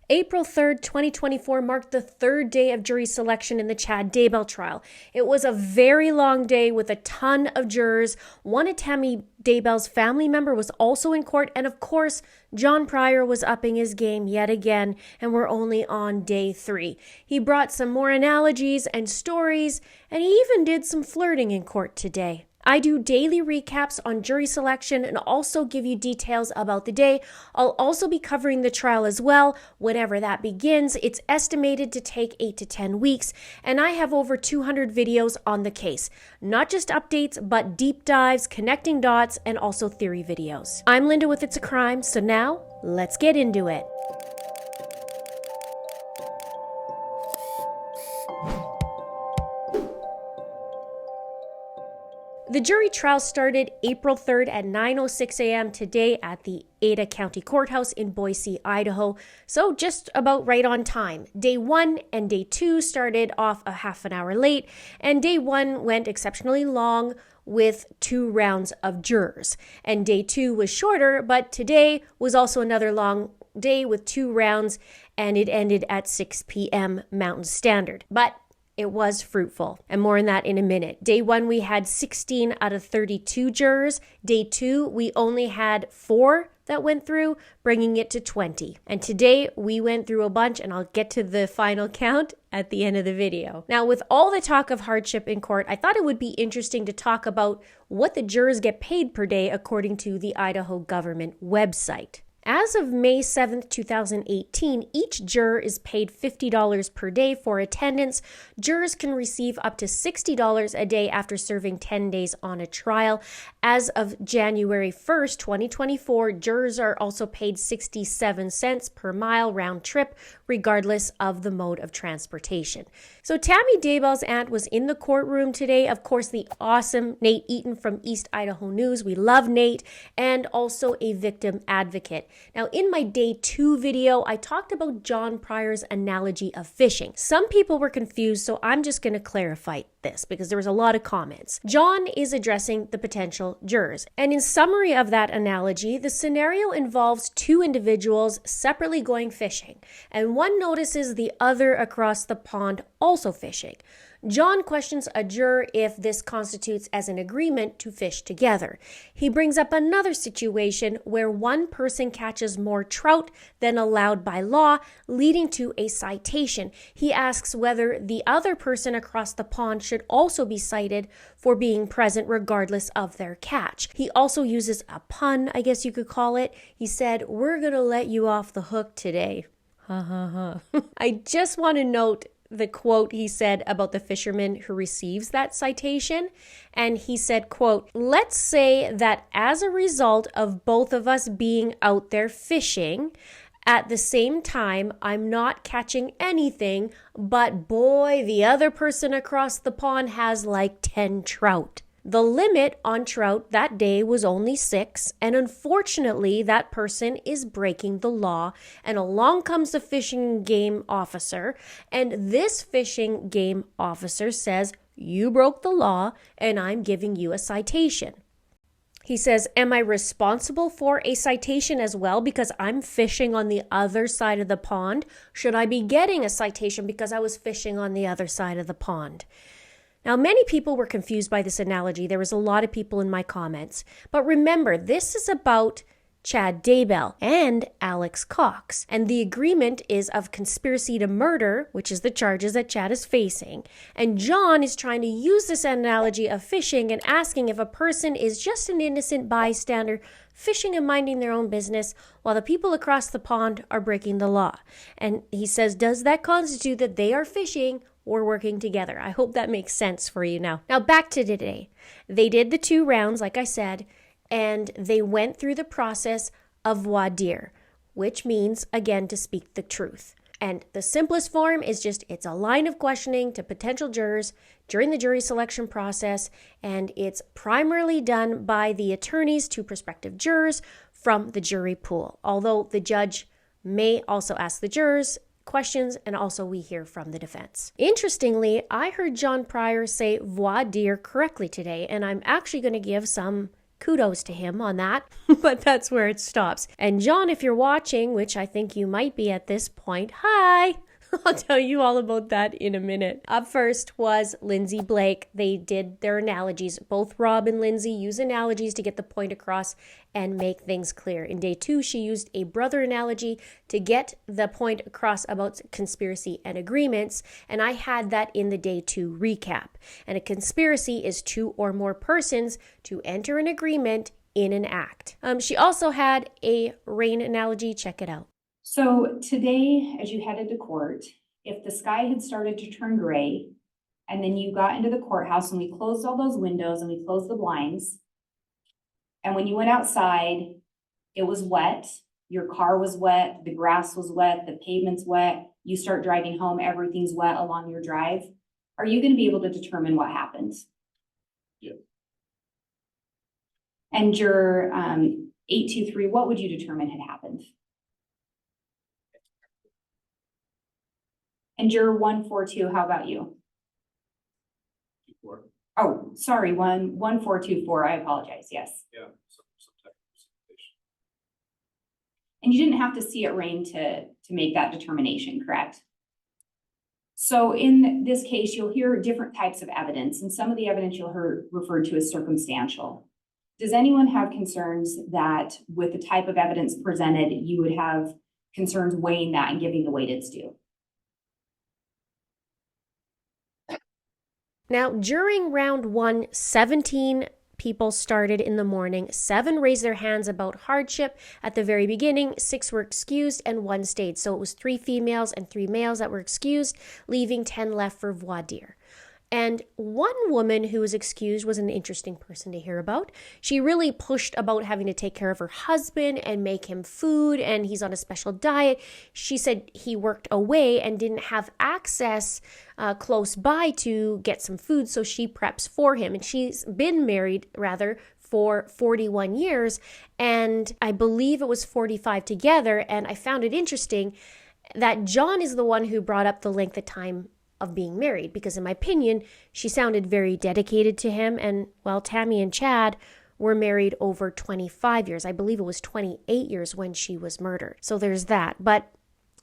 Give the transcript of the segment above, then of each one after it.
April 3rd, 2024 marked the third day of jury selection in the Chad Daybell trial. It was a very long day with a ton of jurors. One of Tammy Daybell's family member was also in court, and of course, John Pryor was upping his game yet again, and we're only on day 3. He brought some more analogies and stories, and he even did some flirting in court today. I do daily recaps on jury selection and also give you details about the day. I'll also be covering the trial as well whenever that begins. It's estimated to take 8 to 10 weeks, and I have over 200 videos on the case. Not just updates, but deep dives, connecting dots, and also theory videos. I'm Linda with It's a Crime, so now let's get into it. The jury trial started April 3rd at 9:06 a.m. today at the Ada County Courthouse in Boise, Idaho, so just about right on time. Day 1 and Day 2 started off a half an hour late, and Day 1 went exceptionally long with 2 rounds of jurors. And Day 2 was shorter, but today was also another long day with 2 rounds, and it ended at 6 p.m. Mountain Standard. But it was fruitful, and more on that in a minute. Day 1, we had 16 out of 32 jurors. Day 2, we only had 4 that went through, bringing it to 20. And today, we went through a bunch, and I'll get to the final count at the end of the video. Now, with all the talk of hardship in court, I thought it would be interesting to talk about what the jurors get paid per day according to the Idaho government website. As of May 7th, 2018, each juror is paid $50 per day for attendance. Jurors can receive up to $60 a day after serving 10 days on a trial. As of January 1st, 2024, jurors are also paid 67 cents per mile round trip, regardless of the mode of transportation. So Tammy Daybell's aunt was in the courtroom today. Of course, the awesome Nate Eaton from East Idaho News. We love Nate, and also a victim advocate. Now, in my Day 2 video, I talked about John Pryor's analogy of fishing. Some people were confused, so I'm just going to clarify this because there was a lot of comments. John is addressing the potential jurors. And in summary of that analogy, the scenario involves 2 individuals separately going fishing, and one notices the other across the pond also fishing. John questions a juror if this constitutes as an agreement to fish together. He brings up another situation where one person catches more trout than allowed by law, leading to a citation. He asks whether the other person across the pond should also be cited for being present regardless of their catch. He also uses a pun, I guess you could call it. He said, "We're gonna let you off the hook today." Ha ha ha. I just want to note the quote he said about the fisherman who receives that citation. And he said, quote, "Let's say that as a result of both of us being out there fishing, at the same time, I'm not catching anything, but boy, the other person across the pond has like 10 trout. The limit on trout that day was only 6, and unfortunately, that person is breaking the law, and along comes the fishing game officer, and this fishing game officer says, 'You broke the law, and I'm giving you a citation.' He says, 'Am I responsible for a citation as well because I'm fishing on the other side of the pond? Should I be getting a citation because I was fishing on the other side of the pond?' Now, many people were confused by this analogy. There was a lot of people in my comments. But remember, this is about Chad Daybell and Alex Cox. And the agreement is of conspiracy to murder, which is the charges that Chad is facing. And John is trying to use this analogy of fishing and asking if a person is just an innocent bystander fishing and minding their own business while the people across the pond are breaking the law. And he says, does that constitute that they are fishing or working together? I hope that makes sense for you now. Now back to today. They did the 2 rounds, like I said, and they went through the process of voir dire, which means, again, to speak the truth. And the simplest form is just, it's a line of questioning to potential jurors during the jury selection process, and it's primarily done by the attorneys to prospective jurors from the jury pool, although the judge may also ask the jurors questions, and also we hear from the defense. Interestingly, I heard John Pryor say voir dire correctly today, and I'm actually going to give some kudos to him on that, but that's where it stops. And John, if you're watching, which I think you might be at this point, hi! I'll tell you all about that in a minute. Up first was Lindsay Blake. They did their analogies. Both Rob and Lindsay use analogies to get the point across and make things clear. In day 2, she used a brother analogy to get the point across about conspiracy and agreements, and I had that in the day 2 recap. And a conspiracy is 2 or more persons to enter an agreement in an act. She also had a rain analogy. Check it out. So today, as you headed to court, if the sky had started to turn gray, and then you got into the courthouse and we closed all those windows and we closed the blinds, and when you went outside, it was wet, your car was wet, the grass was wet, the pavement's wet, you start driving home, everything's wet along your drive, are you going to be able to determine what happened? Yeah. And juror 823, what would you determine had happened? And juror 142, how about you? 4. Oh, sorry, 1424, I apologize, yes. Yeah, some type of precipitation. And you didn't have to see it rain to make that determination, correct? So in this case, you'll hear different types of evidence, and some of the evidence you'll hear referred to as circumstantial. Does anyone have concerns that with the type of evidence presented, you would have concerns weighing that and giving the weight it's due? Now, during round 1, 17 people started in the morning. 7 raised their hands about hardship at the very beginning. 6 were excused and 1 stayed. So it was 3 females and 3 males that were excused, leaving 10 left for voir dire. And one woman who was excused was an interesting person to hear about. She really pushed about having to take care of her husband and make him food, and he's on a special diet. She said he worked away and didn't have access close by to get some food, so she preps for him. And she's been married, for 41 years, and I believe it was 45 together. And I found it interesting that John is the one who brought up the length of time of being married, because in my opinion, she sounded very dedicated to him. And well, Tammy and Chad were married over 25 years. I believe it was 28 years when she was murdered. So there's that. But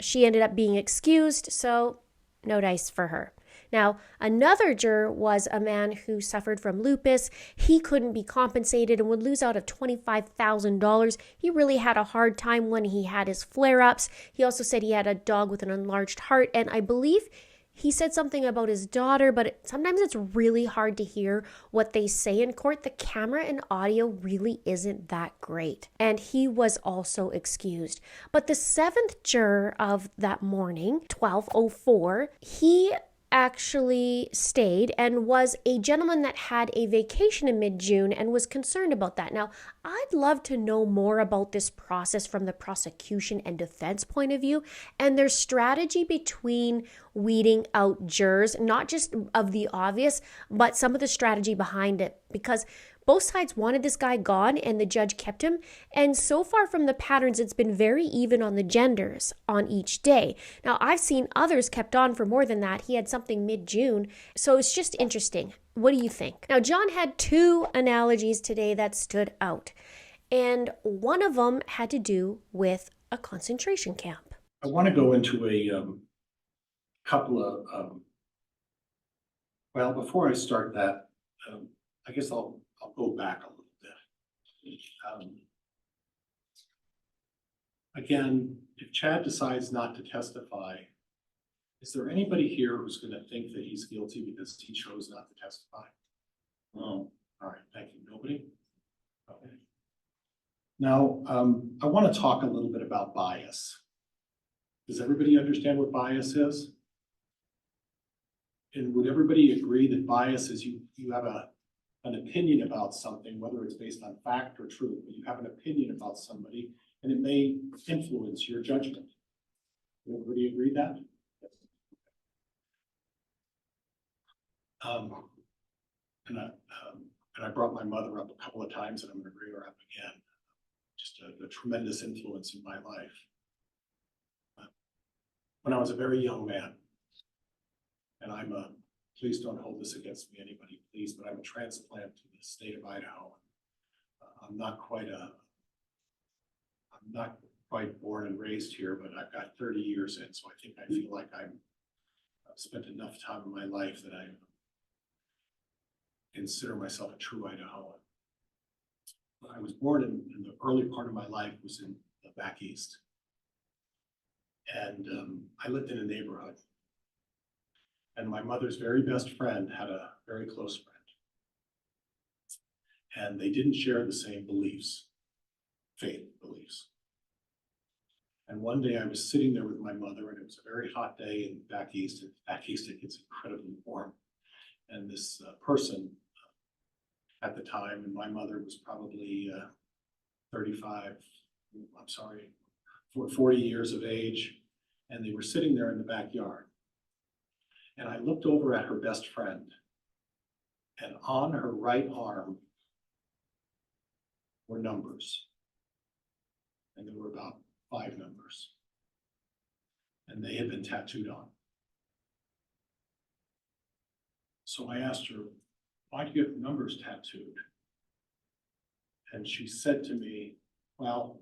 she ended up being excused, so no dice for her. Now, another juror was a man who suffered from lupus. He couldn't be compensated and would lose out of $25,000. He really had a hard time when he had his flare-ups. He also said he had a dog with an enlarged heart, and I believe he said something about his daughter, but sometimes it's really hard to hear what they say in court. The camera and audio really isn't that great. And he was also excused. But the 7th juror of that morning, 1204, he actually stayed and was a gentleman that had a vacation in mid-June and was concerned about that. Now, I'd love to know more about this process from the prosecution and defense point of view and their strategy between weeding out jurors, not just of the obvious, but some of the strategy behind it, because both sides wanted this guy gone and the judge kept him. And so far from the patterns, it's been very even on the genders on each day. Now, I've seen others kept on for more than that. He had something mid-June. So it's just interesting. What do you think? Now, John had 2 analogies today that stood out. And one of them had to do with a concentration camp. I want to go into a couple of, well, before I start that, I guess I'll go back a little bit. Again, if Chad decides not to testify, is there anybody here who's going to think that he's guilty because he chose not to testify? No. All right, thank you. Nobody? Okay. Now, I want to talk a little bit about bias. Does everybody understand what bias is? And would everybody agree that bias is you have an opinion about something, whether it's based on fact or truth, but you have an opinion about somebody and it may influence your judgment. Would everybody agree that? And I brought my mother up a couple of times and I'm going to bring her up again. Just a tremendous influence in my life. When I was a very young man, and please don't hold this against me, anybody, please, but I'm a transplant to the state of Idaho. I'm not quite born and raised here, but I've got 30 years in, so I think I feel like I've spent enough time in my life that I consider myself a true Idahoan. I was born in the early part of my life was in the back east. And I lived in a neighborhood. And my mother's very best friend had a very close friend. And they didn't share the same beliefs, faith beliefs. And one day I was sitting there with my mother, and it was a very hot day in the back east. In the back east, it gets incredibly warm. And this person at the time, and my mother was probably 40 years of age, and they were sitting there in the backyard. And I looked over at her best friend, and on her right arm were numbers. And there were about 5 numbers. And they had been tattooed on. So I asked her, why do you have numbers tattooed? And she said to me, well,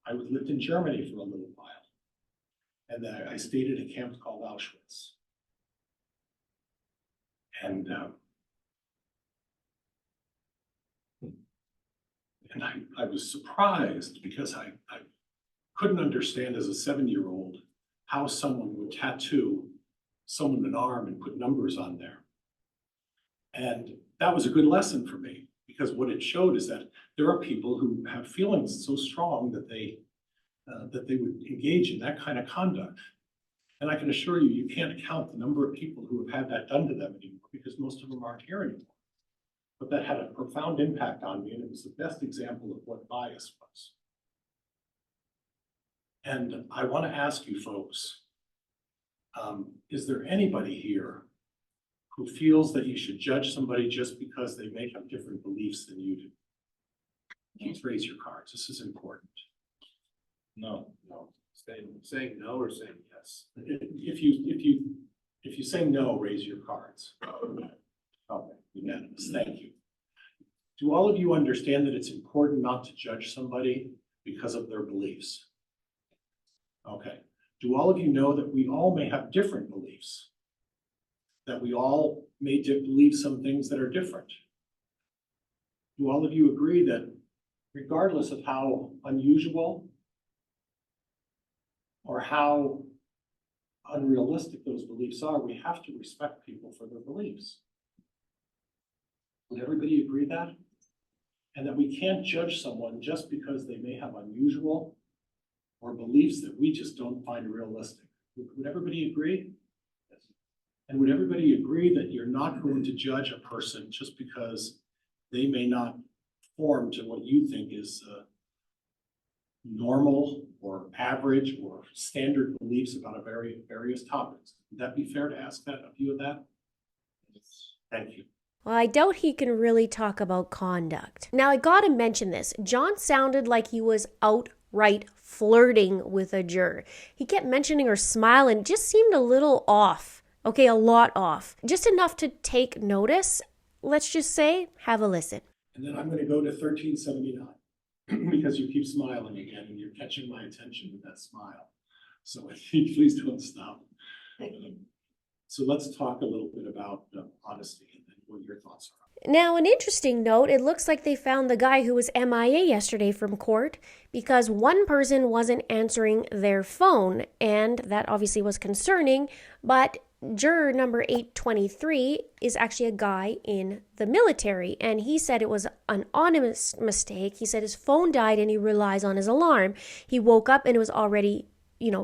I lived in Germany for a little while. And then I stayed at a camp called Auschwitz. And I was surprised because I couldn't understand as a 7-year-old how someone would tattoo someone an arm and put numbers on there. And that was a good lesson for me, because what it showed is that there are people who have feelings so strong that they would engage in that kind of conduct. And I can assure you, you can't count the number of people who have had that done to them anymore, because most of them aren't here anymore. But that had a profound impact on me, and it was the best example of what bias was. And I want to ask you folks, is there anybody here who feels that you should judge somebody just because they may have different beliefs than you do? Please raise your cards. This is important. No. Saying no or saying yes? If you say no, raise your cards. Okay, unanimous. Thank you. Do all of you understand that it's important not to judge somebody because of their beliefs? Okay. Do all of you know that we all may have different beliefs? That we all may believe some things that are different? Do all of you agree that regardless of how unusual or how unrealistic those beliefs are, we have to respect people for their beliefs? Would everybody agree that? And that we can't judge someone just because they may have unusual or beliefs that we just don't find realistic. Would everybody agree? Yes. And would everybody agree that you're not going to judge a person just because they may not conform to what you think is normal or average or standard beliefs about a various topics? Would that be fair to ask that of you of that? Yes. Thank you. Well, I doubt he can really talk about conduct. Now, I gotta mention this. John sounded like he was outright flirting with a juror. He kept mentioning her smile and just seemed a little off. Okay, a lot off. Just enough to take notice. Let's just say, have a listen. And then I'm going to go to 1379 because you keep smiling again and you're catching my attention with that smile. So please don't stop. So let's talk a little bit about honesty and what your thoughts are. Now, an interesting note, it looks like they found the guy who was MIA yesterday from court because one person wasn't answering their phone, and that obviously was concerning, but juror number 823 is actually a guy in the military, and he said it was an honest mistake. He said his phone died and he relies on his alarm. He woke up and it was already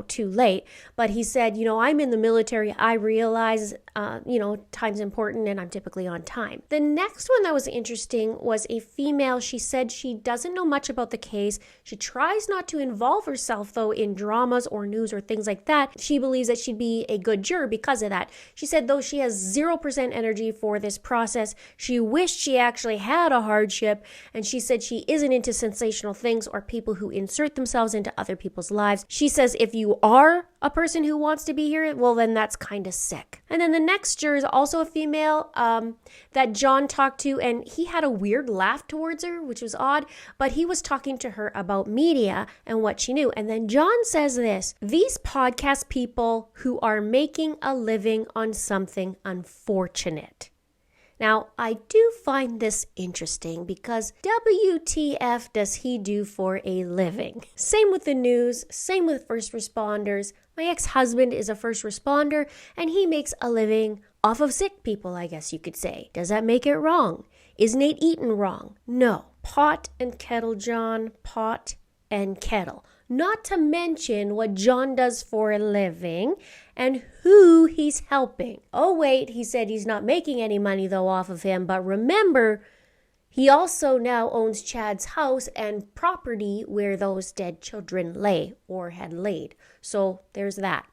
too late. But he said, I'm in the military. I realize, time's important and I'm typically on time. The next one that was interesting was a female. She said she doesn't know much about the case. She tries not to involve herself, though, in dramas or news or things like that. She believes that she'd be a good juror because of that. She said, though, she has 0% energy for this process. She wished she actually had a hardship. And she said she isn't into sensational things or people who insert themselves into other people's lives. She says if you are a person who wants to be here, well, then that's kind of sick. And then the next juror is also a female that John talked to, and he had a weird laugh towards her, which was odd, but he was talking to her about media and what she knew. And then John says this: these podcast people who are making a living on something unfortunate. Now, I do find this interesting because WTF does he do for a living? Same with the news, same with first responders. My ex-husband is a first responder and he makes a living off of sick people, I guess you could say. Does that make it wrong? Is Nate Eaton wrong? No. Pot and kettle, John. Pot and kettle. Not to mention what John does for a living and who he's helping. Oh, wait, he said he's not making any money, though, off of him. But remember, he also now owns Chad's house and property where those dead children lay or had laid. So there's that.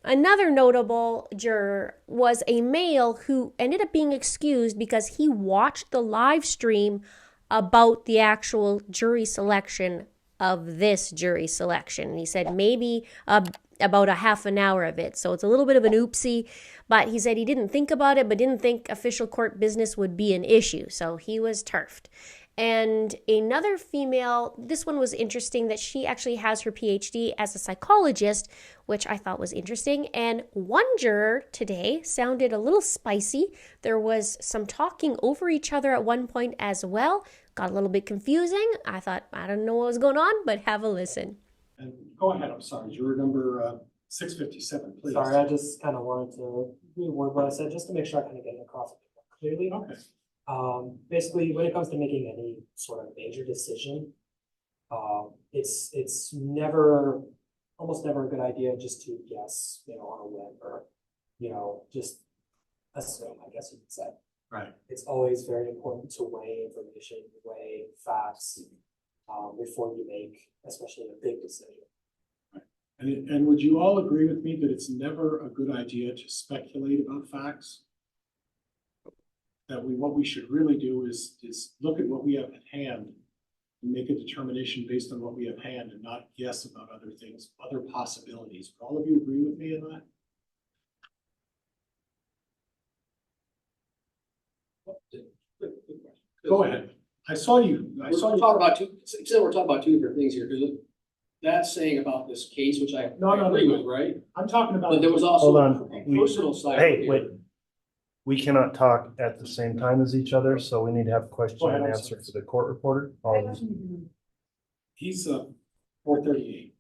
Another notable juror was a male who ended up being excused because he watched the live stream about the actual jury selection of this jury selection. And he said maybe about a half an hour of it. So it's a little bit of an oopsie, but he said he didn't think about it, but didn't think official court business would be an issue. So he was turfed. And another female, this one was interesting that she actually has her PhD as a psychologist, which I thought was interesting. And one juror today sounded a little spicy. There was some talking over each other at one point as well. Got a little bit confusing. I thought, I don't know what was going on, but have a listen. And go ahead, I'm sorry, juror number 657, please. Sorry, I just kind of wanted to reword what I said, just to make sure I kind of get it across clearly. Okay. Basically, when it comes to making any sort of major decision, it's never, almost never a good idea just to guess, on a whim or, just assume, I guess you could say. Right. It's always very important to weigh information, weigh facts, before you make, especially a big decision. And would you all agree with me that it's never a good idea to speculate about facts? That what we should really do is look at what we have at hand and make a determination based on what we have at hand and not guess about other things, other possibilities. Would all of you agree with me on that? Go ahead. I saw you. We're talking about two different things here, because that's saying about this case, which I No, agree with, right? I'm talking about. But there was also Hold on. a personal side. Hey, here. wait. We cannot talk at the same time as each other, so we need to have question Go ahead, and I'm answer sorry. for the court reporter. Apologies. He's 438.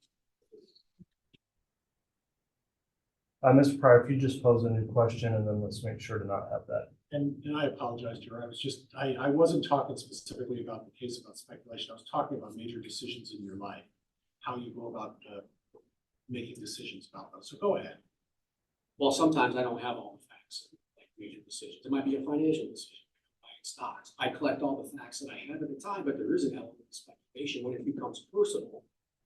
Mr. Pryor, if you just pose a new question and then let's make sure to not have that. And I apologize, Juror. I wasn't talking specifically about the case about speculation. I was talking about major decisions in your life, how you go about making decisions about those. So go ahead. Well, sometimes I don't have all the facts, like major decisions. It might be a financial decision, buying stocks. I collect all the facts that I have at the time, but there is an element of speculation when it becomes personal.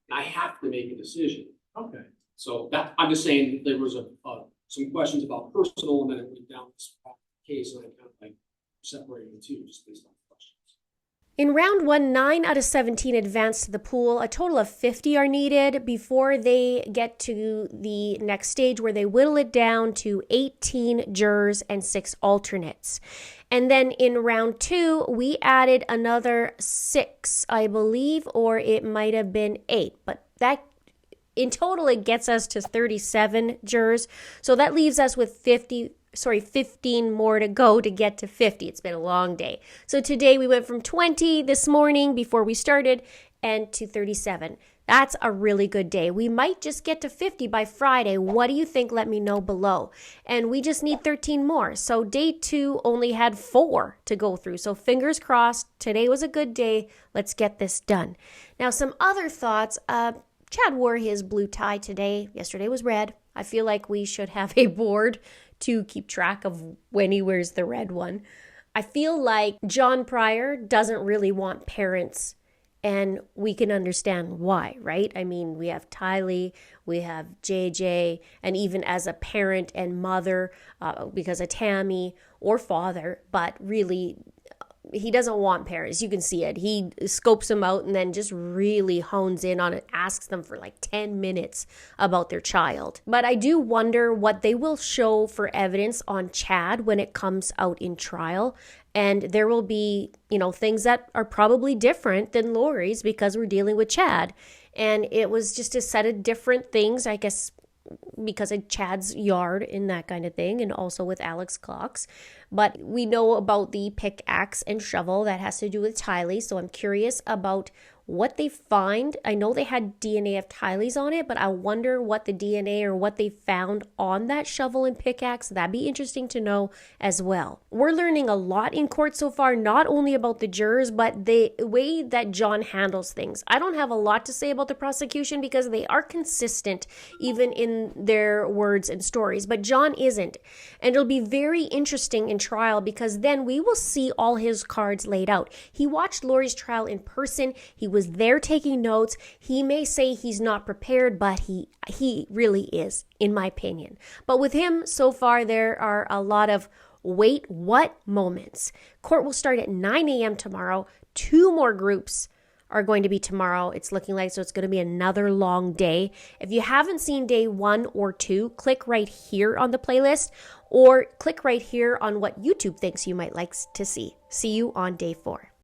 And I have to make a decision. Okay. So that, I'm just saying there was some questions about personal, and then it went down this case, and I kind of like separated the two just based on questions. In round 1, 9 out of 17 advance to the pool. A total of 50 are needed before they get to the next stage, where they whittle it down to 18 jurors and 6 alternates. And then in round 2, we added another 6, I believe, or it might have been 8. But that, in total, it gets us to 37 jurors. So that leaves us with 15 more to go to get to 50. It's been a long day. So today we went from 20 this morning before we started and to 37. That's a really good day. We might just get to 50 by Friday. What do you think? Let me know below. And we just need 13 more. So day 2 only had 4 to go through. So fingers crossed. Today was a good day. Let's get this done. Now, some other thoughts. Chad wore his blue tie today. Yesterday was red. I feel like we should have a board to keep track of when he wears the red one. I feel like John Pryor doesn't really want parents, and we can understand why, right? I mean, we have Tylee, we have JJ, and even as a parent and mother, because of Tammy or father, but really he doesn't want parents. You can see it. He scopes them out and then just really hones in on it, asks them for like 10 minutes about their child. But I do wonder what they will show for evidence on Chad when it comes out in trial. And there will be, things that are probably different than Lori's because we're dealing with Chad. And it was just a set of different things, I guess, because of Chad's yard and that kind of thing, and also with Alex clocks. But we know about the pickaxe and shovel that has to do with Tylee, so I'm curious about what they find. I know they had DNA of Tylee's on it, but I wonder what the DNA or what they found on that shovel and pickaxe. That'd be interesting to know as well. We're learning a lot in court so far, not only about the jurors, but the way that John handles things. I don't have a lot to say about the prosecution because they are consistent even in their words and stories, but John isn't. And it'll be very interesting in trial because then we will see all his cards laid out. He watched Lori's trial in person. He was there taking notes. He may say he's not prepared, but he really is, in my opinion. But with him, so far, there are a lot of wait, what moments. Court will start at 9 a.m. tomorrow. 2 more groups are going to be tomorrow. It's looking like, so it's going to be another long day. If you haven't seen day 1 or 2, click right here on the playlist or click right here on what YouTube thinks you might like to see. See you on day 4.